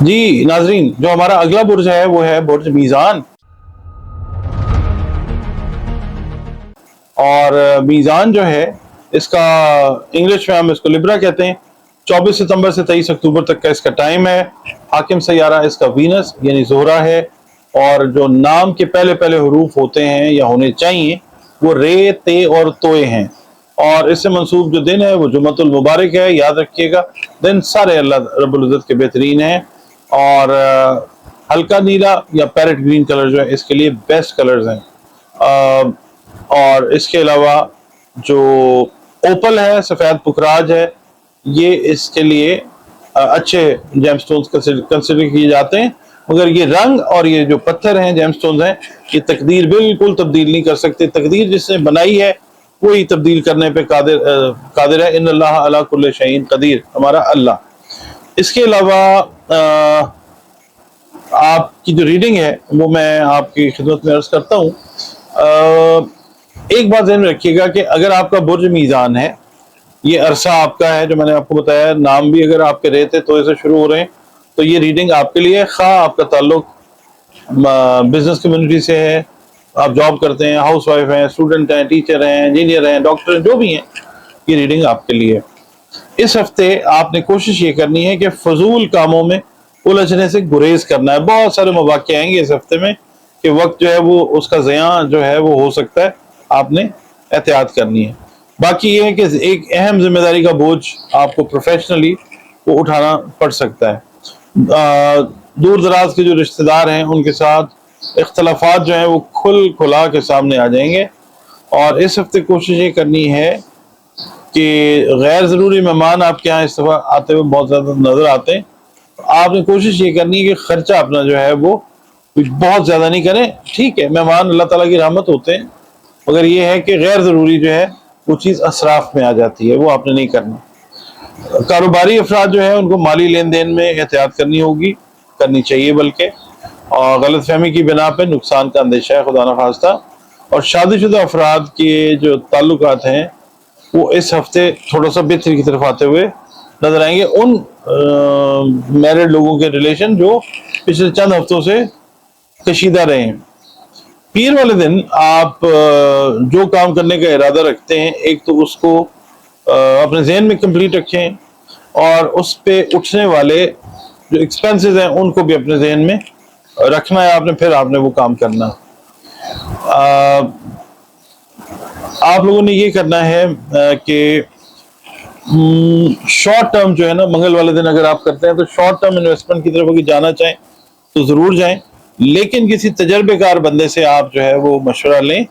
جی ناظرین، جو ہمارا اگلا برج ہے وہ ہے برج میزان. اور میزان جو ہے اس کا انگلش میں ہم اس کو لبرا کہتے ہیں. 24 ستمبر سے 23 اکتوبر تک کا اس کا ٹائم ہے. حاکم سیارہ اس کا وینس یعنی زہرہ ہے. اور جو نام کے پہلے پہلے حروف ہوتے ہیں یا ہونے چاہیے وہ رے، تے اور توئے ہیں. اور اس سے منسوب جو دن ہے وہ جمعۃ المبارک ہے. یاد رکھیے گا دن سارے اللہ رب العزت کے بہترین ہیں. اور ہلکا نیلا یا پیرٹ گرین کلر جو ہے اس کے لیے بیسٹ کلرز ہیں. اور اس کے علاوہ جو اوپل ہے، سفید پکراج ہے، یہ اس کے لیے اچھے جیم سٹونز کنسیڈر کیے جاتے ہیں. مگر یہ رنگ اور یہ جو پتھر ہیں جیم سٹونز ہیں یہ تقدیر بالکل تبدیل نہیں کر سکتے. تقدیر جس نے بنائی ہے وہی تبدیل کرنے پہ قادر ہے. ان اللہ علی کل شیء قدیر، ہمارا اللہ. اس کے علاوہ آپ کی جو ریڈنگ ہے وہ میں آپ کی خدمت میں عرض کرتا ہوں. ایک بات ذہن میں رکھیے گا کہ اگر آپ کا برج میزان ہے، یہ عرصہ آپ کا ہے جو میں نے آپ کو بتایا، نام بھی اگر آپ کے رہتے تو اسے شروع ہو رہے ہیں تو یہ ریڈنگ آپ کے لیے، خواہ آپ کا تعلق بزنس کمیونٹی سے ہے، آپ جاب کرتے ہیں، ہاؤس وائف ہیں، اسٹوڈنٹ ہیں، ٹیچر ہیں، انجینئر ہیں، ڈاکٹر ہیں، جو بھی ہیں، یہ ریڈنگ آپ کے لیے. اس ہفتے آپ نے کوشش یہ کرنی ہے کہ فضول کاموں میں الجھنے سے گریز کرنا ہے. بہت سارے مواقع آئیں گے اس ہفتے میں کہ وقت جو ہے وہ اس کا ضیاع جو ہے وہ ہو سکتا ہے. آپ نے احتیاط کرنی ہے. باقی یہ ہے کہ ایک اہم ذمہ داری کا بوجھ آپ کو پروفیشنلی وہ اٹھانا پڑ سکتا ہے. دور دراز کے جو رشتہ دار ہیں ان کے ساتھ اختلافات جو ہیں وہ کھلا کے سامنے آ جائیں گے. اور اس ہفتے کوشش یہ کرنی ہے کہ غیر ضروری مہمان آپ کے یہاں اس دفعہ آتے ہوئے بہت زیادہ نظر آتے ہیں. آپ نے کوشش یہ کرنی ہے کہ خرچہ اپنا جو ہے وہ بہت زیادہ نہیں کریں. ٹھیک ہے، مہمان اللہ تعالیٰ کی رحمت ہوتے ہیں، مگر یہ ہے کہ غیر ضروری جو ہے وہ چیز اسراف میں آ جاتی ہے، وہ آپ نے نہیں کرنا. کاروباری افراد جو ہیں ان کو مالی لین دین میں احتیاط کرنی چاہیے بلکہ. اور غلط فہمی کی بنا پہ نقصان کا اندیشہ ہے خدا نخواستہ. اور شادی شدہ افراد کے جو تعلقات ہیں وہ اس ہفتے تھوڑا سا بہتری کی طرف آتے ہوئے نظر آئیں گے. ان میرڈ لوگوں کے ریلیشن جو پچھلے چند ہفتوں سے کشیدہ رہے ہیں. پیر والے دن آپ جو کام کرنے کا ارادہ رکھتے ہیں ایک تو اس کو اپنے ذہن میں کمپلیٹ رکھیں، اور اس پہ اٹھنے والے جو ایکسپینسز ہیں ان کو بھی اپنے ذہن میں رکھنا ہے. پھر آپ نے وہ کام کرنا. آپ لوگوں نے یہ کرنا ہے کہ شارٹ ٹرم جو ہے نا، منگل والے دن اگر آپ کرتے ہیں تو شارٹ ٹرم انویسٹمنٹ کی طرف اگر جانا چاہیں تو ضرور جائیں، لیکن کسی تجربے کار بندے سے آپ جو ہے وہ مشورہ لیں،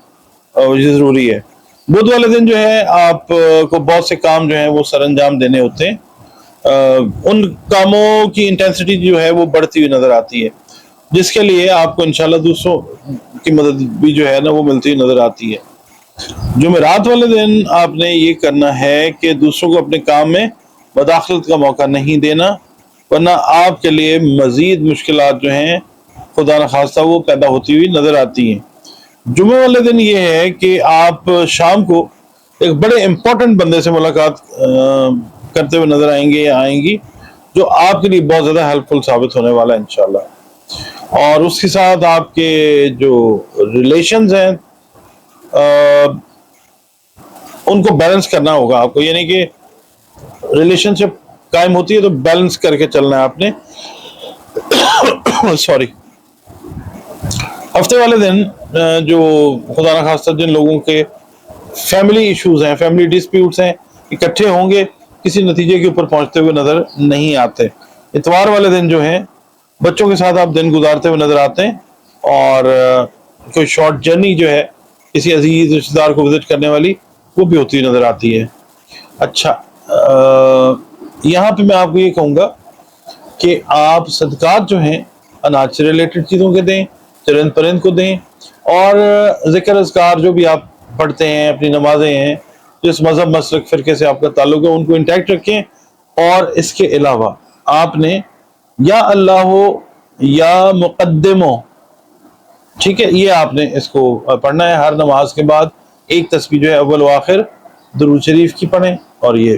یہ ضروری ہے. بدھ والے دن جو ہے آپ کو بہت سے کام جو ہیں وہ سر انجام دینے ہوتے ہیں. ان کاموں کی انٹینسٹی جو ہے وہ بڑھتی ہوئی نظر آتی ہے، جس کے لیے آپ کو انشاءاللہ دوسروں کی مدد بھی جو ہے نا وہ ملتی ہوئی نظر آتی ہے. جمعرات والے دن آپ نے یہ کرنا ہے کہ دوسروں کو اپنے کام میں مداخلت کا موقع نہیں دینا، ورنہ آپ کے لیے مزید مشکلات جو ہیں خدا نخواستہ وہ پیدا ہوتی ہوئی نظر آتی ہیں. جمعہ والے دن یہ ہے کہ آپ شام کو ایک بڑے امپورٹنٹ بندے سے ملاقات کرتے ہوئے نظر آئیں گے یا آئیں گی، جو آپ کے لیے بہت زیادہ ہیلپ فل ثابت ہونے والا ہے انشاءاللہ. اور اس کے ساتھ آپ کے جو ریلیشنز ہیں ان کو بیلنس کرنا ہوگا آپ کو، یعنی کہ ریلیشن شپ قائم ہوتی ہے تو بیلنس کر کے چلنا ہے آپ نے. سوری. ہفتے والے دن جو خدا نخواستہ جن لوگوں کے فیملی ایشوز ہیں، فیملی ڈسپیوٹس ہیں، اکٹھے ہوں گے، کسی نتیجے کے اوپر پہنچتے ہوئے نظر نہیں آتے. اتوار والے دن جو ہیں بچوں کے ساتھ آپ دن گزارتے ہوئے نظر آتے ہیں، اور کوئی شارٹ جرنی جو ہے کسی عزیز رشتہ دار کو وزٹ کرنے والی وہ بھی ہوتی نظر آتی ہے. اچھا، یہاں پہ میں آپ کو یہ کہوں گا کہ آپ صدقات جو ہیں اناج سے ریلیٹڈ چیزوں کے دیں، چرند پرند کو دیں، اور ذکر اذکار جو بھی آپ پڑھتے ہیں، اپنی نمازیں ہیں، جس مذہب مسلک فرقے سے آپ کا تعلق ہے ان کو انٹیکٹ رکھیں. اور اس کے علاوہ آپ نے یا اللہ ہو یا مقدم ہو، ٹھیک ہے، یہ آپ نے اس کو پڑھنا ہے. ہر نماز کے بعد ایک تسبیح جو ہے اول و آخر درود شریف کی پڑھیں، اور یہ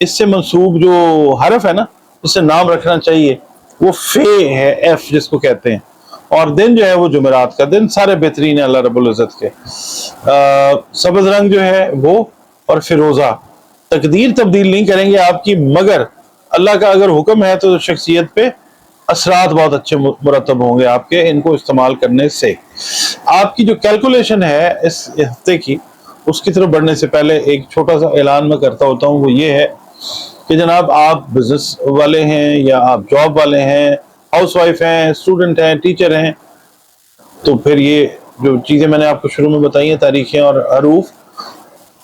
اس سے منسوب جو حرف ہے نا جس سے نام رکھنا چاہیے وہ فے ہے، ایف جس کو کہتے ہیں، اور دن جو ہے وہ جمعرات کا دن سارے بہترین ہے اللہ رب العزت کے۔ سبز رنگ جو ہے وہ اور فیروزہ، تقدیر تبدیل نہیں کریں گے آپ کی، مگر اللہ کا اگر حکم ہے تو شخصیت پہ اثرات بہت اچھے مرتب ہوں گے آپ کے ان کو استعمال کرنے سے۔ آپ کی جو کیلکولیشن ہے اس ہفتے کی، اس کی طرف بڑھنے سے پہلے ایک چھوٹا سا اعلان میں کرتا ہوتا ہوں، وہ یہ ہے کہ جناب آپ بزنس والے ہیں یا آپ جاب والے ہیں، ہاؤس وائف ہیں، اسٹوڈنٹ ہیں، ٹیچر ہیں، تو پھر یہ جو چیزیں میں نے آپ کو شروع میں بتائی ہیں، تاریخیں اور حروف،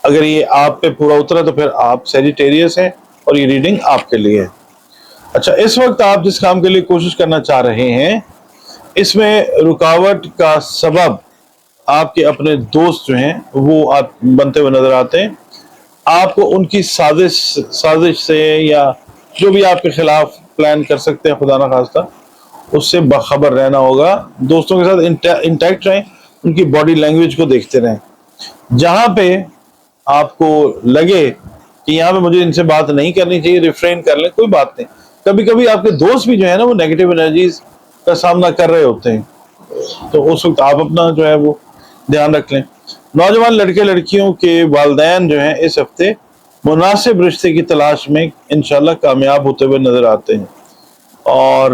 اگر یہ آپ پہ پورا اترا تو پھر آپ سیجیٹیریس ہیں اور یہ ریڈنگ آپ کے لیے ہے۔ اچھا، اس وقت آپ جس کام کے لیے کوشش کرنا چاہ رہے ہیں، اس میں رکاوٹ کا سبب آپ کے اپنے دوست جو ہیں وہ آپ بنتے ہوئے نظر آتے ہیں۔ آپ کو ان کی سازش سے یا جو بھی آپ کے خلاف پلان کر سکتے ہیں خدا نہ خواستہ، اس سے باخبر رہنا ہوگا۔ دوستوں کے ساتھ انٹیکٹ رہیں، ان کی باڈی لینگویج کو دیکھتے رہیں۔ جہاں پہ آپ کو لگے کہ یہاں پہ مجھے ان سے بات نہیں کرنی چاہیے، ریفرین کر لیں، کوئی بات نہیں۔ کبھی کبھی آپ کے دوست بھی جو ہے نا وہ نیگیٹو انرجیز کا سامنا کر رہے ہوتے ہیں، تو اس وقت آپ اپنا جو ہے وہ دھیان رکھ لیں۔ نوجوان لڑکے لڑکیوں کے والدین جو ہیں اس ہفتے مناسب رشتے کی تلاش میں انشاءاللہ کامیاب ہوتے ہوئے نظر آتے ہیں، اور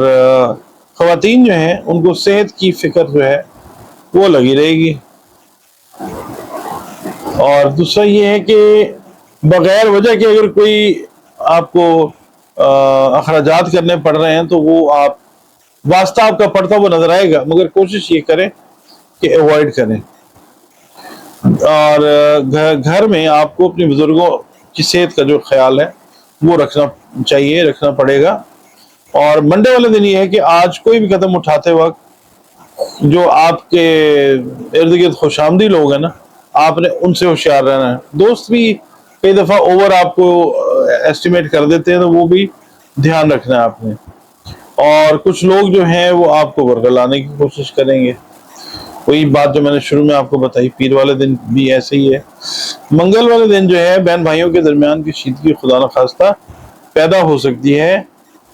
خواتین جو ہیں ان کو صحت کی فکر جو ہے وہ لگی رہے گی۔ اور دوسرا یہ ہے کہ بغیر وجہ کے اگر کوئی آپ کو اخراجات کرنے پڑ رہے ہیں تو وہ آپ واسطہ آپ کا پڑتا ہوا نظر آئے گا، مگر کوشش یہ کریں کہ ایوائڈ کریں۔ اور گھر میں آپ کو اپنے بزرگوں کی صحت کا جو خیال ہے وہ رکھنا چاہیے، رکھنا پڑے گا۔ اور منڈے والے دن یہ ہے کہ آج کوئی بھی قدم اٹھاتے وقت جو آپ کے ارد گرد خوش آمدی لوگ ہیں نا، آپ نے ان سے ہوشیار رہنا ہے۔ دوست بھی کئی دفعہ اوور آپ کو ایسٹیمیٹ کر دیتے ہیں، تو وہ بھی دھیان رکھنا ہے آپ نے۔ اور کچھ لوگ جو ہیں وہ آپ کو ورگلانے کی کوشش کریں گے، وہی بات جو میں نے شروع میں آپ کو بتائی۔ پیر والے دن بھی ایسے ہی ہے۔ منگل والے دن جو ہے بہن بھائیوں کے درمیان کی شیدگی خدا نخواستہ پیدا ہو سکتی ہے،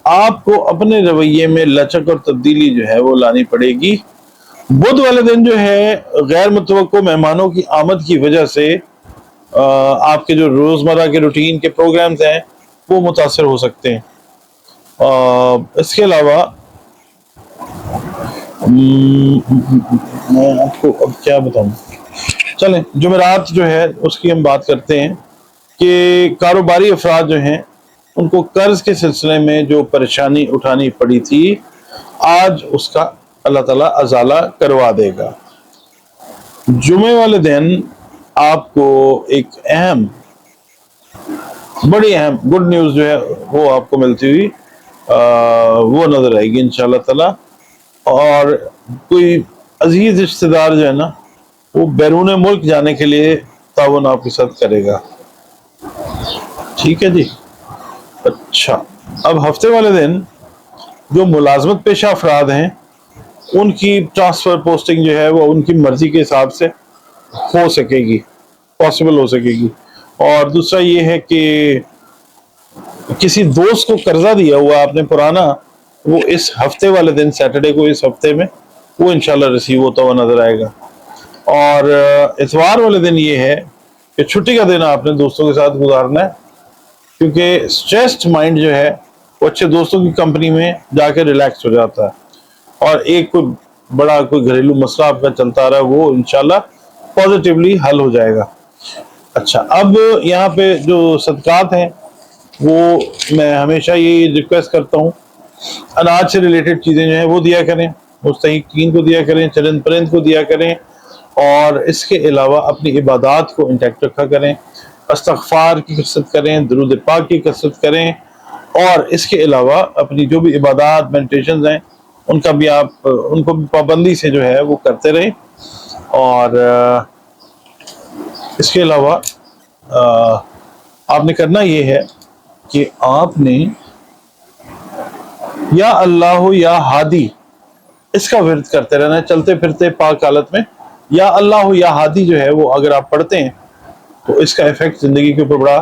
آپ کو اپنے رویے میں لچک اور تبدیلی جو ہے وہ لانی پڑے گی۔ بدھ والے دن جو ہے غیر متوقع مہمانوں کی آمد کی وجہ سے آپ کے جو روزمرہ کے روٹین کے پروگرامز ہیں وہ متاثر ہو سکتے ہیں۔ اس کے علاوہ میں آپ کو اب کیا بتاؤں، چلیں جمعرات جو ہے اس کی ہم بات کرتے ہیں کہ کاروباری افراد جو ہیں ان کو قرض کے سلسلے میں جو پریشانی اٹھانی پڑی تھی، آج اس کا اللہ تعالیٰ ازالہ کروا دے گا۔ جمعے والے دن آپ کو ایک بڑی اہم گڈ نیوز جو ہے وہ آپ کو ملتی ہوئی وہ نظر آئے گی انشاءاللہ تعالیٰ۔ اور کوئی عزیز رشتہ دار جو ہے نا وہ بیرون ملک جانے کے لیے تعاون آپ کے ساتھ کرے گا، ٹھیک ہے جی۔ اچھا، اب ہفتے والے دن جو ملازمت پیشہ افراد ہیں ان کی ٹرانسفر پوسٹنگ جو ہے وہ ان کی مرضی کے حساب سے ہو سکے گی، پاسبل ہو سکے گی۔ اور دوسرا یہ ہے کہ کسی دوست کو قرضہ دیا ہوا آپ نے پرانا، وہ اس ہفتے والے دن سیٹرڈے کو اس ہفتے میں وہ انشاءاللہ ریسیو ہوتا ہوا نظر آئے گا۔ اور اتوار والے دن یہ ہے کہ چھٹی کا دن آپ نے دوستوں کے ساتھ گزارنا ہے، کیونکہ سٹریسڈ مائنڈ جو ہے وہ اچھے دوستوں کی کمپنی میں جا کے ریلیکس ہو جاتا ہے، اور ایک کوئی بڑا کوئی گھریلو مسئلہ آپ کا چلتا رہا ہے وہ انشاءاللہ پازیٹیولی حل ہو جائے گا۔ اچھا، اب یہاں پہ جو صدقات ہیں وہ میں ہمیشہ یہ ریکویسٹ کرتا ہوں، اناج سے ریلیٹڈ چیزیں جو ہیں وہ دیا کریں، مستحقین کو دیا کریں، چرند پرند کو دیا کریں، اور اس کے علاوہ اپنی عبادات کو انٹیکٹ رکھا کریں، استغفار کی کثرت کریں، درود پاک کی کثرت کریں، اور اس کے علاوہ اپنی جو بھی عبادات میڈیٹیشنز ہیں ان کا بھی ان کو بھی پابندی سے جو ہے وہ کرتے رہیں۔ اور اس کے علاوہ آپ نے کرنا یہ ہے کہ آپ نے یا اللہ یا ہادی اس کا ورد کرتے رہنا ہے، چلتے پھرتے پاک حالت میں یا اللہ یا ہادی جو ہے وہ اگر آپ پڑھتے ہیں تو اس کا ایفیکٹ زندگی کے اوپر بڑا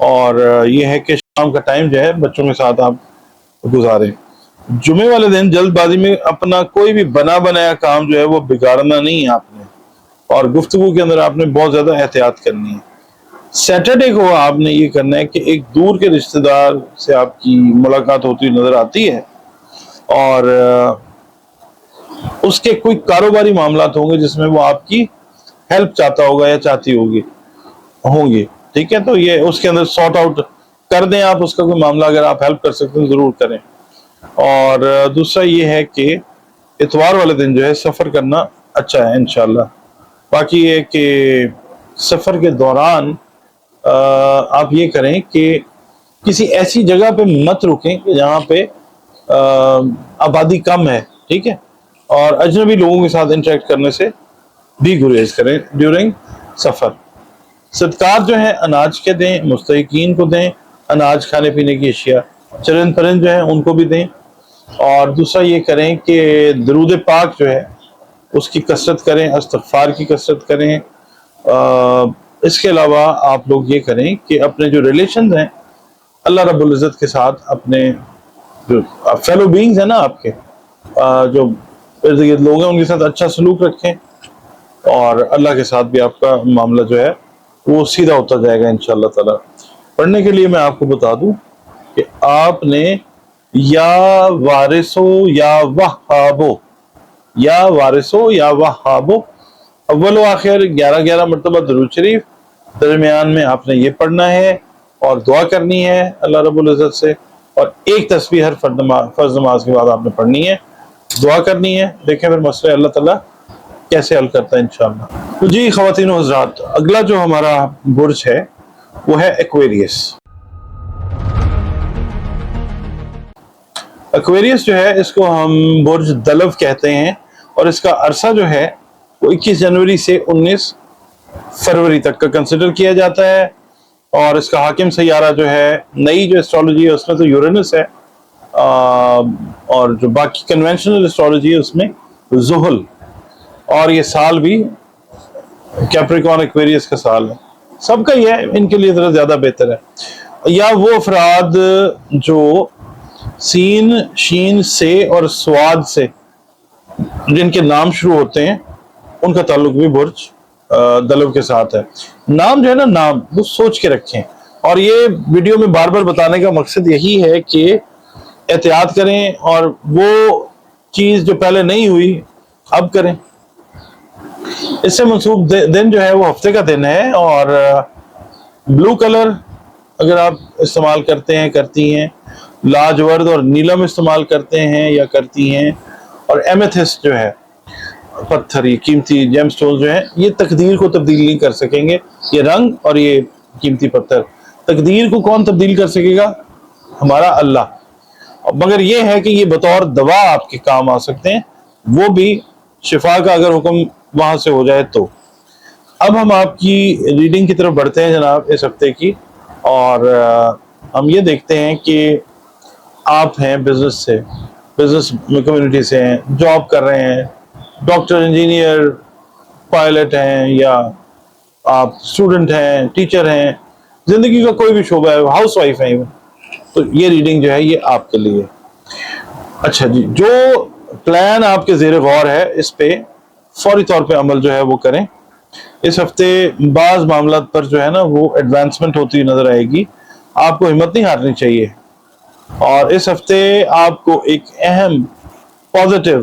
اور یہ ہے کہ شام کا ٹائم جو ہے بچوں کے ساتھ آپ گزاریں. جمعے والے دن جلد بازی میں اپنا کوئی بھی بنا بنایا کام جو ہے وہ بگاڑنا نہیں ہے آپ نے, اور گفتگو کے اندر آپ نے بہت زیادہ احتیاط کرنی ہے. سیٹرڈے کو آپ نے یہ کرنا ہے کہ ایک دور کے رشتہ دار سے آپ کی ملاقات ہوتی نظر آتی ہے, اور اس کے کوئی کاروباری معاملات ہوں گے جس میں وہ آپ کی ہیلپ چاہتا ہوگا یا چاہتی ہوگی ہوں گی. ٹھیک ہے, تو یہ اس کے اندر سارٹ آؤٹ کر دیں آپ اس کا کوئی معاملہ, اگر آپ ہیلپ کر سکتے ہیں ضرور کریں. اور دوسرا یہ ہے کہ اتوار والے دن جو ہے سفر کرنا اچھا ہے انشاءاللہ. باقی یہ کہ سفر کے دوران آپ یہ کریں کہ کسی ایسی جگہ پہ مت رکیں کہ جہاں پہ آبادی کم ہے. ٹھیک ہے, اور اجنبی لوگوں کے ساتھ انٹریکٹ کرنے سے بھی گریز کریں ڈیورنگ سفر. صدقات جو ہیں اناج کے دیں, مستحقین کو دیں, اناج کھانے پینے کی اشیاء, چرند پرند جو ہیں ان کو بھی دیں. اور دوسرا یہ کریں کہ درود پاک جو ہے اس کی کثرت کریں, استغفار کی کثرت کریں. اس کے علاوہ آپ لوگ یہ کریں کہ اپنے جو ریلیشنز ہیں اللہ رب العزت کے ساتھ, اپنے جو فیلو بینگز ہیں نا آپ کے, جو ارد گرد لوگ ہیں ان کے ساتھ اچھا سلوک رکھیں, اور اللہ کے ساتھ بھی آپ کا معاملہ جو ہے وہ سیدھا ہوتا جائے گا انشاءاللہ تعالی. پڑھنے کے لیے میں آپ کو بتا دوں کہ آپ نے یا وارثو یا وہابو, یا وارثو یا وہابو, اول و آخر 11 مرتبہ درود شریف, درمیان میں آپ نے یہ پڑھنا ہے اور دعا کرنی ہے اللہ رب العزت سے, اور ایک تسبیح ہر فرض نماز کے بعد آپ نے پڑھنی ہے, دعا کرنی ہے. دیکھیں پھر مسئلہ اللہ تعالیٰ کیسے حل کرتا ہے انشاءاللہ. تو جی خواتین و حضرات, اگلا جو ہمارا برج ہے وہ ہے ایکویریس. ایکویریس جو ہے اس کو ہم برج دلو کہتے ہیں, اور اس کا عرصہ جو ہے وہ 21 جنوری سے 19 فروری تک کا کنسیڈر کیا جاتا ہے. اور اس کا حاکم سیارہ جو ہے, نئی جو اسٹرالوجی ہے اس میں تو یورینس ہے, اور جو باقی کنونشنل اسٹرالوجی ہے اس میں زحل, اور یہ سال بھی کیپریکون ایکویریس کا سال ہے. سب کا یہ ہے, ان کے لیے ذرا زیادہ بہتر ہے. یا وہ افراد جو سین, شین, سے اور سواد سے جن کے نام شروع ہوتے ہیں ان کا تعلق بھی برج دلو کے ساتھ ہے. نام جو ہے نا, نام وہ سوچ کے رکھیں, اور یہ ویڈیو میں بار بار بتانے کا مقصد یہی ہے کہ احتیاط کریں, اور وہ چیز جو پہلے نہیں ہوئی اب کریں. اس سے منسوب دن جو ہے وہ ہفتے کا دن ہے, اور بلو کلر اگر آپ استعمال کرتے ہیں, کرتی ہیں, لاجورد اور نیلم استعمال کرتے ہیں یا کرتی ہیں, اور ایمیتھسٹ جو ہے پتھر, یہ قیمتی جیم سٹون جو ہیں, یہ تقدیر کو تبدیل نہیں کر سکیں گے. یہ رنگ اور یہ قیمتی پتھر, تقدیر کو کون تبدیل کر سکے گا؟ ہمارا اللہ. مگر یہ ہے کہ یہ بطور دوا آپ کے کام آ سکتے ہیں, وہ بھی شفا کا اگر حکم وہاں سے ہو جائے تو. اب ہم آپ کی ریڈنگ کی طرف بڑھتے ہیں جناب اس ہفتے کی, اور ہم یہ دیکھتے ہیں کہ آپ ہیں بزنس کمیونٹی سے ہیں, جاب کر رہے ہیں, ڈاکٹر, انجینئر, پائلٹ ہیں, یا آپ اسٹوڈنٹ ہیں, ٹیچر ہیں, زندگی کا کوئی بھی شعبہ ہے, ہاؤس وائف ہیں, تو یہ ریڈنگ جو ہے یہ آپ کے لیے. اچھا جی, جو پلان آپ کے زیر غور ہے اس پہ فوری طور پہ عمل جو ہے وہ کریں. اس ہفتے بعض معاملات پر جو ہے نا وہ ایڈوانسمنٹ ہوتی نظر آئے گی, آپ کو ہمت نہیں ہارنی چاہیے. اور اس ہفتے آپ کو ایک اہم پازیٹیو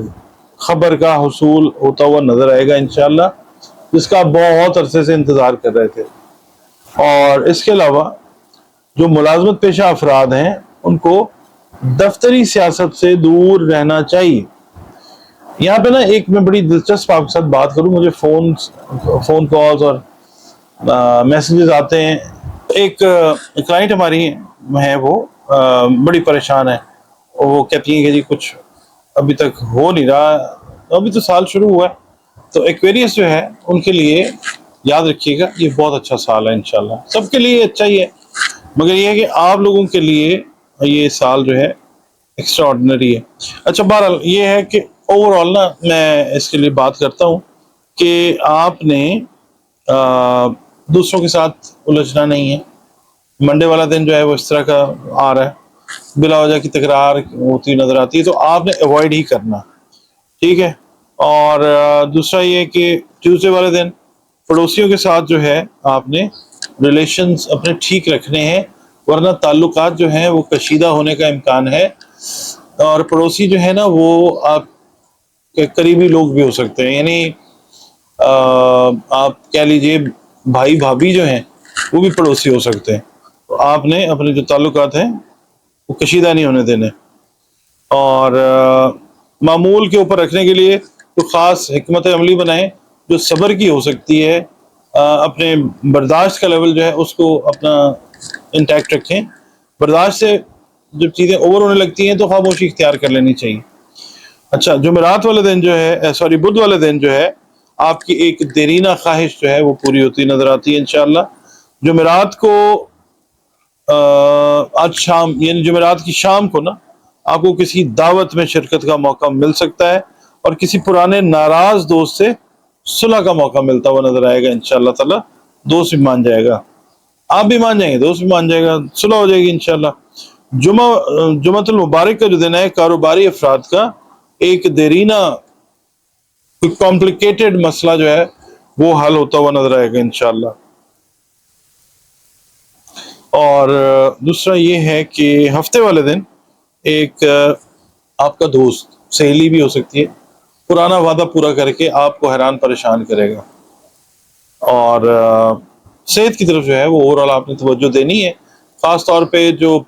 خبر کا حصول ہوتا ہوا نظر آئے گا انشاءاللہ, جس کا آپ بہت عرصے سے انتظار کر رہے تھے. اور اس کے علاوہ جو ملازمت پیشہ افراد ہیں ان کو دفتری سیاست سے دور رہنا چاہیے. یہاں پہ نا ایک میں بڑی دلچسپ آپ کے ساتھ بات کروں, مجھے فون کالز اور میسیجز آتے ہیں. ایک کلائنٹ ہماری ہے, وہ بڑی پریشان ہے, وہ کہتی ہیں کہ جی کچھ ابھی تک ہو نہیں رہا, ابھی تو سال شروع ہوا ہے. تو ایکویریس جو ہے ان کے لیے یاد رکھیے گا یہ بہت اچھا سال ہے انشاءاللہ, سب کے لیے اچھا ہی ہے, مگر یہ ہے کہ آپ لوگوں کے لیے یہ سال جو ہے ایکسٹرا آرڈنری ہے. اچھا, بہرحال یہ ہے کہ اوور آل نا میں اس کے لیے بات کرتا ہوں کہ آپ نے دوسروں کے ساتھ الجھنا نہیں ہے, منڈے والا دن جو ہے وہ اس طرح کا آ رہا ہے، بلا وجہ کی تکرار ہوتی نظر آتی ہے، تو آپ نے اوائڈ ہی کرنا، ٹھیک ہے۔ اور دوسرا یہ کہ ٹیوزڈے والے دن پڑوسیوں کے ساتھ جو ہے آپ نے ریلیشنز اپنے ٹھیک رکھنے ہیں، ورنہ تعلقات جو ہیں وہ کشیدہ ہونے کا امکان ہے، اور پڑوسی جو ہے نا وہ آپ کے قریبی لوگ بھی ہو سکتے ہیں، یعنی آپ کہہ لیجئے بھائی بھابھی جو ہیں وہ بھی پڑوسی ہو سکتے ہیں، تو آپ نے اپنے جو تعلقات ہیں وہ کشیدہ نہیں ہونے دینے۔ اور معمول کے اوپر رکھنے کے لیے تو خاص حکمت عملی بنائیں جو صبر کی ہو سکتی ہے، اپنے برداشت کا لیول جو ہے اس کو اپنا انٹیکٹ رکھیں، برداشت سے جب چیزیں اوور ہونے لگتی ہیں تو خاموشی اختیار کر لینی چاہیے۔ اچھا، جمعرات والے دن جو ہے بدھ والے دن جو ہے آپ کی ایک دیرینہ خواہش جو ہے وہ پوری ہوتی نظر آتی ہے انشاءاللہ۔ جمعرات کو آج شام یعنی جمعرات کی شام کو نا آپ کو کسی دعوت میں شرکت کا موقع مل سکتا ہے، اور کسی پرانے ناراض دوست سے صلح کا موقع ملتا ہوا نظر آئے گا انشاءاللہ تعالی، دوست بھی مان جائے گا، آپ بھی مان جائیں گے، دوست بھی مان جائے گا، صلح ہو جائے گی انشاءاللہ۔ جمعۃ المبارک کا جو دن ہے کاروباری افراد کا ایک دیرینہ کمپلیکیٹڈ مسئلہ جو ہے وہ حل ہوتا ہوا نظر آئے گا انشاءاللہ۔ اور دوسرا یہ ہے کہ ہفتے والے دن ایک آپ کا دوست سہیلی بھی ہو سکتی ہے، پرانا وعدہ پورا کر کے آپ کو حیران پریشان کرے گا، اور صحت کی طرف جو ہے وہ اوورال آپ نے توجہ دینی ہے، خاص طور پہ جو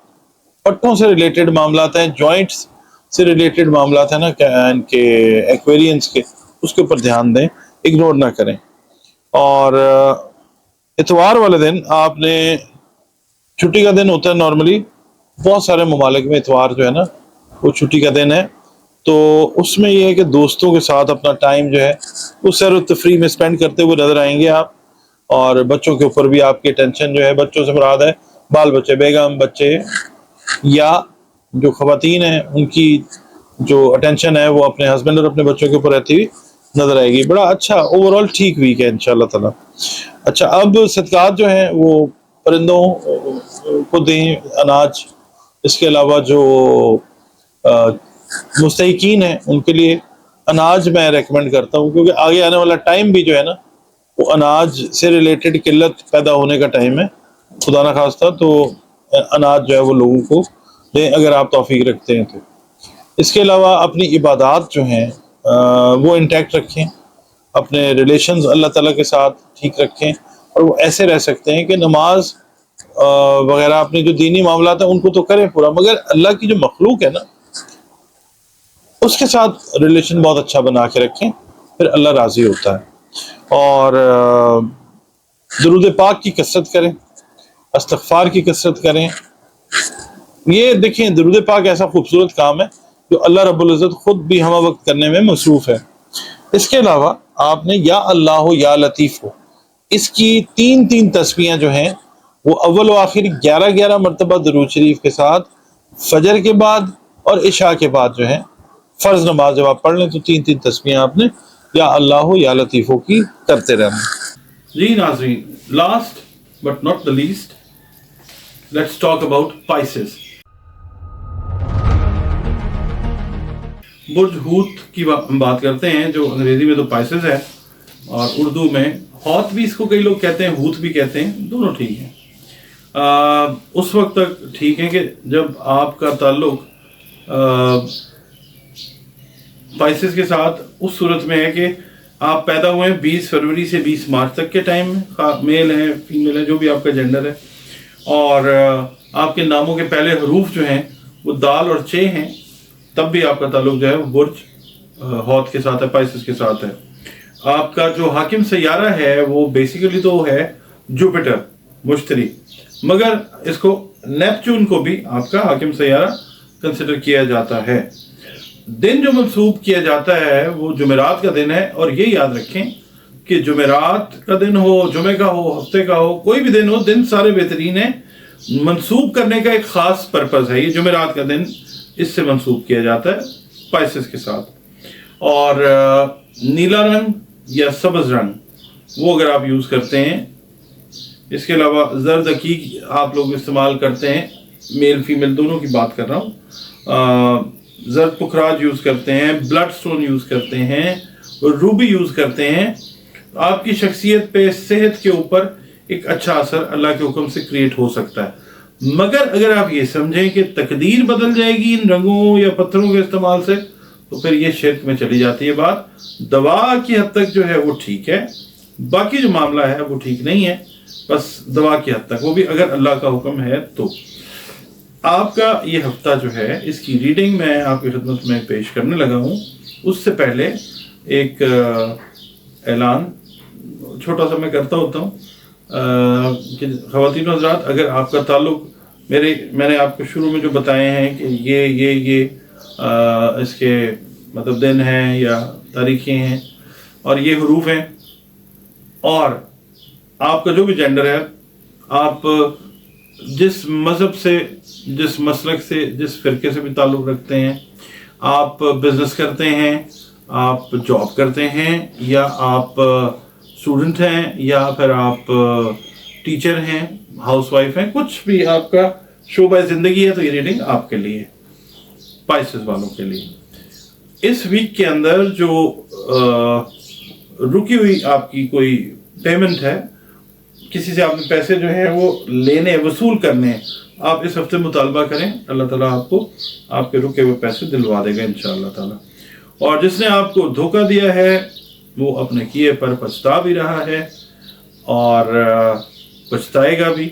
پٹھوں سے ریلیٹڈ معاملات ہیں، جوائنٹس سے ریلیٹڈ معاملات ہیں نا ان کے ایکویرینس کے، اس کے اوپر دھیان دیں، اگنور نہ کریں۔ اور اتوار والے دن آپ نے چھٹی کا دن ہوتا ہے، نارملی بہت سارے ممالک میں اتوار جو ہے نا وہ چھٹی کا دن ہے، تو اس میں یہ ہے کہ دوستوں کے ساتھ اپنا ٹائم جو ہے وہ سیر و تفریح میں اسپینڈ کرتے ہوئے نظر آئیں گے آپ، اور بچوں کے اوپر بھی آپ کی ٹینشن جو ہے، بچوں سے مراد ہے بال بچے، بیگم بچے، یا جو خواتین ہیں ان کی جو اٹینشن ہے وہ اپنے ہسبینڈ اور اپنے بچوں کے اوپر رہتی ہوئی نظر آئے گی۔ بڑا اچھا اوورال ٹھیک ویک ہے انشاءاللہ تعالی۔ اچھا، اب صدقات جو ہیں وہ پرندوں کو دیں، اناج، اس کے علاوہ جو مستحقین ہیں ان کے لیے اناج میں ریکمینڈ کرتا ہوں، کیونکہ آگے آنے والا ٹائم بھی جو ہے نا وہ اناج سے ریلیٹڈ قلت پیدا ہونے کا ٹائم ہے، خدا نہ خواستہ، تو اناج جو ہے وہ لوگوں کو دیں اگر آپ توفیق رکھتے ہیں تو۔ اس کے علاوہ اپنی عبادات جو ہیں وہ انٹیکٹ رکھیں، اپنے ریلیشنز اللہ تعالیٰ کے ساتھ ٹھیک رکھیں، اور وہ ایسے رہ سکتے ہیں کہ نماز وغیرہ اپنے جو دینی معاملات ہیں ان کو تو کریں پورا، مگر اللہ کی جو مخلوق ہے نا اس کے ساتھ ریلیشن بہت اچھا بنا کے رکھیں، پھر اللہ راضی ہوتا ہے۔ اور درود پاک کی کثرت کریں، استغفار کی کثرت کریں۔ یہ دیکھیں درود پاک ایسا خوبصورت کام ہے جو اللہ رب العزت خود بھی ہمہ وقت کرنے میں مصروف ہے۔ اس کے علاوہ آپ نے یا اللہ ہو یا لطیف ہو، اس کی تین تسبیحیں جو ہیں وہ اول و آخر 11 مرتبہ درود شریف کے ساتھ فجر کے بعد اور عشاء کے بعد جو ہے فرض نماز جب آپ پڑھ لیں تو تین تسبیحیں آپ نے یا اللہ ہو یا لطیف ہو کی کرتے رہنا۔ جی ناظرین، last but not the least, let's talk about Pisces. برج ہوت کی ہم بات کرتے ہیں، جو انگریزی میں تو پائسز ہے، اور اردو میں ہوت بھی اس کو کئی لوگ کہتے ہیں، ہوت بھی کہتے ہیں، دونوں ٹھیک ہیں۔ اس وقت تک ٹھیک ہے کہ جب آپ کا تعلق پائسز کے ساتھ اس صورت میں ہے کہ آپ پیدا ہوئے ہیں 20 فروری سے 20 مارچ تک کے ٹائم میں، میل ہے فیمیل ہے جو بھی آپ کا جینڈر ہے، اور آپ کے ناموں کے پہلے حروف جو ہیں وہ دال اور چے ہیں، تب بھی آپ کا تعلق جو ہے وہ برج ہوت کے ساتھ ہے، پائسز کے ساتھ ہے۔ آپ کا جو حاکم سیارہ ہے وہ بیسیکلی تو ہے جوپیٹر، مشتری، مگر اس کو نیپچون کو بھی آپ کا حاکم سیارہ کنسیڈر کیا جاتا ہے۔ دن جو منسوب کیا جاتا ہے وہ جمعرات کا دن ہے، اور یہ یاد رکھیں کہ جمعرات کا دن ہو، جمعہ کا ہو، ہفتے کا ہو، کوئی بھی دن ہو، دن سارے بہترین ہیں۔ منسوب کرنے کا ایک خاص پرپز ہے، یہ جمعرات کا دن اس سے منسوب کیا جاتا ہے پائسز کے ساتھ۔ اور نیلا رنگ یا سبز رنگ وہ اگر آپ یوز کرتے ہیں اس کے علاوہ زرد عقیق آپ لوگ استعمال کرتے ہیں، میل فیمیل دونوں کی بات کر رہا ہوں، زرد پخراج یوز کرتے ہیں، بلڈ سٹون یوز کرتے ہیں، روبی یوز کرتے ہیں، آپ کی شخصیت پہ، صحت کے اوپر ایک اچھا اثر اللہ کے حکم سے کریٹ ہو سکتا ہے۔ مگر اگر آپ یہ سمجھیں کہ تقدیر بدل جائے گی ان رنگوں یا پتھروں کے استعمال سے، تو پھر یہ شرک میں چلی جاتی ہے بات۔ دوا کی حد تک جو ہے وہ ٹھیک ہے، باقی جو معاملہ ہے وہ ٹھیک نہیں ہے، بس دوا کی حد تک، وہ بھی اگر اللہ کا حکم ہے تو۔ آپ کا یہ ہفتہ جو ہے اس کی ریڈنگ میں آپ کی خدمت میں پیش کرنے لگا ہوں۔ اس سے پہلے ایک اعلان چھوٹا سا میں کرتا ہوتا ہوں کہ خواتین و حضرات، اگر آپ کا تعلق میں نے آپ کو شروع میں جو بتائے ہیں کہ یہ اس کے مطلب دن ہیں یا تاریخیں ہیں اور یہ حروف ہیں، اور آپ کا جو بھی جینڈر ہے، آپ جس مذہب سے، جس مسلک سے، جس فرقے سے بھی تعلق رکھتے ہیں، آپ بزنس کرتے ہیں، آپ جاب کرتے ہیں، یا آپ اسٹوڈنٹ ہیں، یا پھر آپ ٹیچر ہیں، ہاؤس وائف ہیں، کچھ بھی آپ کا شعبہ زندگی ہے، تو یہ ریڈنگ آپ کے لیے، پائسز والوں کے لیے۔ اس ویک کے اندر جو رکی ہوئی آپ کی کوئی پیمنٹ ہے، کسی سے آپ نے پیسے جو ہیں وہ لینے، وصول کرنے، آپ اس ہفتے مطالبہ کریں، اللہ تعالیٰ آپ کو آپ کے رکے ہوئے پیسے دلوا دے گا انشاءاللہ تعالیٰ۔ اور جس نے آپ کو دھوکہ دیا ہے وہ اپنے کیے پر پچھتا بھی رہا ہے اور پچھتائے گا بھی،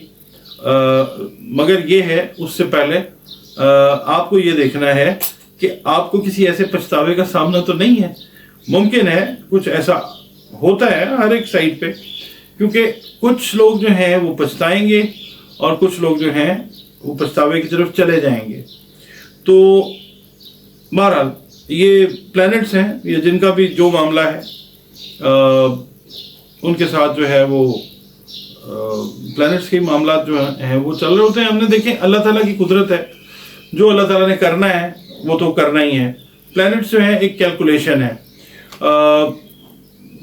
مگر یہ ہے اس سے پہلے آپ کو یہ دیکھنا ہے کہ آپ کو کسی ایسے پچھتاوے کا سامنا تو نہیں ہے۔ ممکن ہے کچھ ایسا ہوتا ہے ہر ایک سائٹ پہ، کیونکہ کچھ لوگ جو ہیں وہ پچھتائیں گے اور کچھ لوگ جو ہیں وہ پچھتاوے کی طرف چلے جائیں گے۔ تو بہرحال یہ پلینٹس ہیں، یہ جن کا بھی جو معاملہ ہے ان کے ساتھ جو ہے وہ پلینٹس کے معاملات جو ہیں وہ چل رہے ہوتے ہیں۔ ہم نے دیکھیں اللہ تعالیٰ کی قدرت ہے، جو اللہ تعالیٰ نے کرنا ہے وہ تو کرنا ہی ہے۔ پلینٹس جو ہیں ایک کیلکولیشن ہے،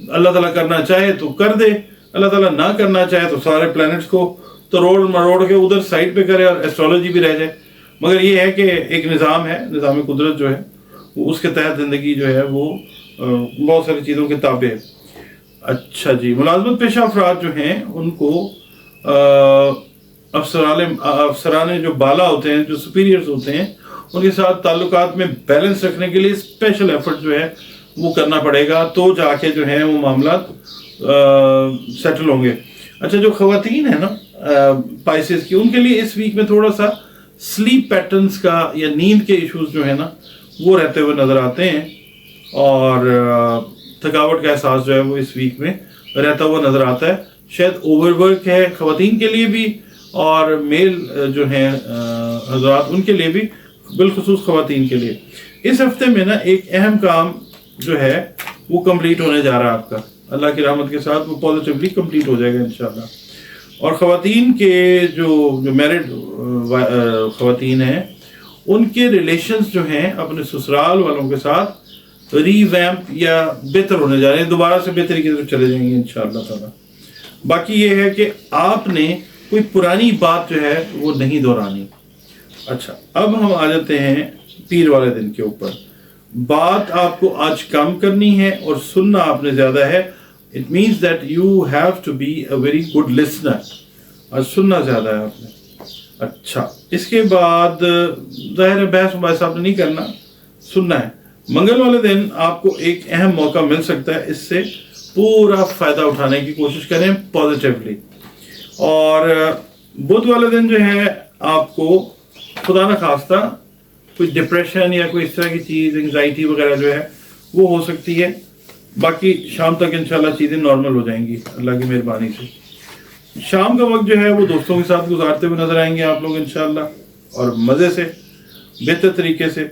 اللہ تعالیٰ کرنا چاہے تو کر دے، اللہ تعالیٰ نہ کرنا چاہے تو سارے پلینٹس کو توڑ مروڑ کے ادھر سائڈ پہ کرے اور ایسٹرولوجی بھی رہ جائے۔ مگر یہ ہے کہ ایک نظام ہے، نظام قدرت جو ہے وہ اس کے تحت زندگی جو ہے وہ بہت ساری چیزوں کے تابع ہے۔ اچھا جی، ملازمت پیشہ افراد جو ہیں ان کو افسران جو بالا ہوتے ہیں، جو سپیریئرز ہوتے ہیں، ان کے ساتھ تعلقات میں بیلنس رکھنے کے لیے اسپیشل ایفرٹ جو ہے وہ کرنا پڑے گا، تو جا کے جو ہیں وہ معاملات سیٹل ہوں گے۔ اچھا، جو خواتین ہیں نا پائسز کی، ان کے لیے اس ویک میں تھوڑا سا سلیپ پیٹرنز کا یا نیند کے ایشوز جو ہیں نا وہ رہتے ہوئے نظر آتے ہیں، اور تھکاوٹ کا احساس جو ہے وہ اس ویک میں رہتا ہوا نظر آتا ہے۔ شاید اوور ورک ہے خواتین کے لیے بھی، اور میل جو ہیں حضرات ان کے لیے بھی، بالخصوص خواتین کے لیے۔ اس ہفتے میں نا ایک اہم کام جو ہے وہ کمپلیٹ ہونے جا رہا ہے آپ کا، اللہ کی رحمت کے ساتھ وہ پازیٹیولی کمپلیٹ ہو جائے گا انشاءاللہ۔ اور خواتین کے جو میرڈ خواتین ہیں ان کے ریلیشنز جو ہیں اپنے سسرال والوں کے ساتھ ری ویمپ یا بہتر ہونے جا رہے ہیں، دوبارہ سے بہتری کی طرف چلے جائیں گے انشاءاللہ تعالیٰ۔ باقی یہ ہے کہ آپ نے کوئی پرانی بات جو ہے وہ نہیں دہرانی۔ اچھا، اب ہم آ جاتے ہیں پیر والے دن کے اوپر۔ بات آپ کو آج کم کرنی ہے اور سننا آپ نے زیادہ ہے۔ It means that you have to be a very good listener۔ آج سننا زیادہ ہے آپ نے۔ اچھا، اس کے بعد ظاہر ہے بحث مباحث آپ نے نہیں کرنا، سننا ہے۔ منگل والے دن آپ کو ایک اہم موقع مل سکتا ہے، اس سے پورا فائدہ اٹھانے کی کوشش کریں پازیٹیولی۔ اور بدھ والے دن جو ہے آپ کو خدا نہ خواستہ کوئی ڈپریشن یا کوئی اس طرح کی چیز، انگزائٹی وغیرہ جو ہے وہ ہو سکتی ہے۔ باقی شام تک انشاءاللہ چیزیں نارمل ہو جائیں گی اللہ کی مہربانی سے۔ شام کا وقت جو ہے وہ دوستوں کے ساتھ گزارتے ہوئے نظر آئیں گے آپ لوگ انشاءاللہ، اور مزے سے، بہتر طریقے سے۔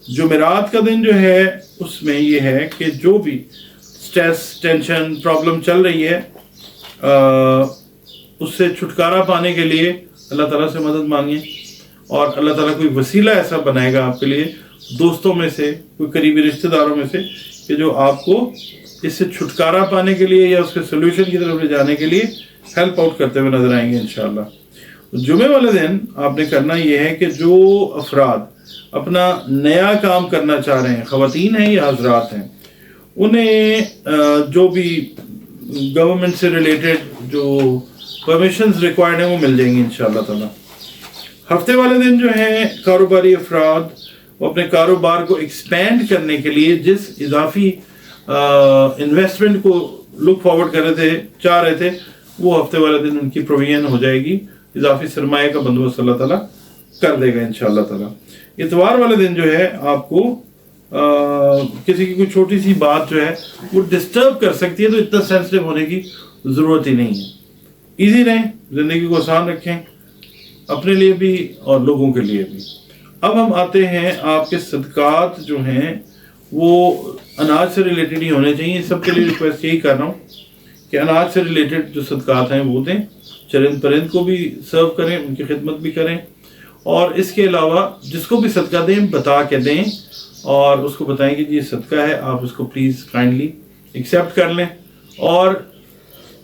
جمعرات کا دن جو ہے اس میں یہ ہے کہ جو بھی سٹریس، ٹینشن، پرابلم چل رہی ہے اس سے چھٹکارا پانے کے لیے اللہ تعالیٰ سے مدد مانگیں، اور اللہ تعالیٰ کوئی وسیلہ ایسا بنائے گا آپ کے لیے دوستوں میں سے، کوئی قریبی رشتہ داروں میں سے، کہ جو آپ کو اس سے چھٹکارا پانے کے لیے یا اس کے سولوشن کی طرف لے جانے کے لیے ہیلپ آؤٹ کرتے ہوئے نظر آئیں گے انشاءاللہ۔ جمعے والے دن آپ نے کرنا یہ ہے کہ جو افراد اپنا نیا کام کرنا چاہ رہے ہیں، خواتین ہیں یا حضرات ہیں، انہیں جو بھی گورنمنٹ سے ریلیٹڈ جو پرمیشنز ریکوائرڈ ہیں وہ مل جائیں گی انشاءاللہ تعالیٰ۔ ہفتے والے دن جو ہیں کاروباری افراد وہ اپنے کاروبار کو ایکسپینڈ کرنے کے لیے جس اضافی انویسٹمنٹ کو لک فارورڈ کر رہے تھے، چاہ رہے تھے، وہ ہفتے والے دن ان کی پروویژن ہو جائے گی، اضافی سرمایہ کا بندوبست اللہ تعالیٰ کر دے گا انشاءاللہ تعالیٰ۔ اتوار والے دن جو ہے آپ کو کسی کی کوئی چھوٹی سی بات جو ہے وہ ڈسٹرب کر سکتی ہے، تو اتنا سینسٹیو ہونے کی ضرورت ہی نہیں ہے۔ ایزی رہیں، زندگی کو آسان رکھیں، اپنے لیے بھی اور لوگوں کے لیے بھی۔ اب ہم آتے ہیں آپ کے صدقات جو ہیں وہ اناج سے ریلیٹڈ ہی ہونے چاہیے۔ سب کے لیے ریکویسٹ یہی کر رہا ہوں کہ اناج سے ریلیٹڈ جو صدقات ہیں وہ دیں، چرند پرند کو بھی سرو کریں، ان کی خدمت بھی کریں، اور اس کے علاوہ جس کو بھی صدقہ دیں بتا کے دیں، اور اس کو بتائیں کہ یہ صدقہ ہے، آپ اس کو پلیز کائنڈلی ایکسیپٹ کر لیں، اور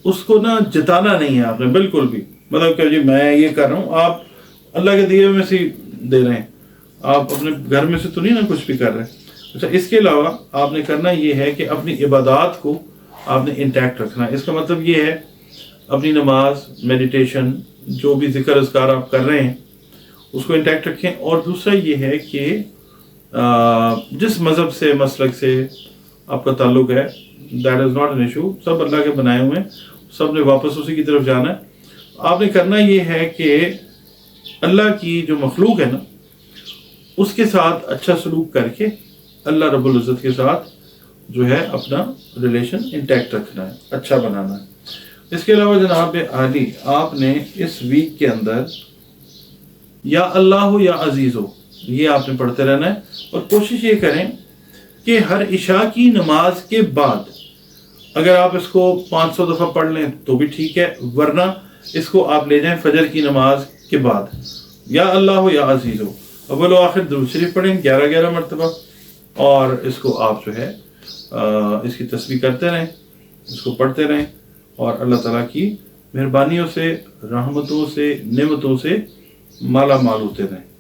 اس کو نا جتانا نہیں ہے آپ نے بالکل بھی، مطلب کہ جی میں یہ کر رہا ہوں، آپ اللہ کے دیے میں سے دے رہے ہیں، آپ اپنے گھر میں سے تو نہیں نا کچھ بھی کر رہے ہیں۔ اچھا، اس کے علاوہ آپ نے کرنا یہ ہے کہ اپنی عبادات کو آپ نے انٹیکٹ رکھنا ہے۔ اس کا مطلب یہ ہے اپنی نماز، میڈیٹیشن، جو بھی ذکر اذکار آپ کر رہے ہیں اس کو انٹیکٹ رکھیں۔ اور دوسرا یہ ہے کہ جس مذہب سے، مسلک سے آپ کا تعلق ہے، that is not an issue, سب اللہ کے بنائے ہوئے ہیں، سب نے واپس اسی کی طرف جانا ہے۔ آپ نے کرنا یہ ہے کہ اللہ کی جو مخلوق ہے نا اس کے ساتھ اچھا سلوک کر کے اللہ رب العزت کے ساتھ جو ہے اپنا ریلیشن انٹیکٹ رکھنا ہے، اچھا بنانا ہے۔ اس کے علاوہ جناب عالی، آپ نے اس ویک کے اندر یا اللہ ہو یا عزیز ہو یہ آپ نے پڑھتے رہنا ہے، اور کوشش یہ کریں کہ ہر عشاء کی نماز کے بعد اگر آپ اس کو 500 دفعہ پڑھ لیں تو بھی ٹھیک ہے، ورنہ اس کو آپ لے جائیں فجر کی نماز کے بعد، یا اللہ ہو یا عزیز ہو، اول و آخر درود شریف پڑھیں 11 مرتبہ، اور اس کو آپ جو ہے اس کی تسبیح کرتے رہیں، اس کو پڑھتے رہیں، اور اللہ تعالیٰ کی مہربانیوں سے، رحمتوں سے، نعمتوں سے مالا مال ہوتے رہیں۔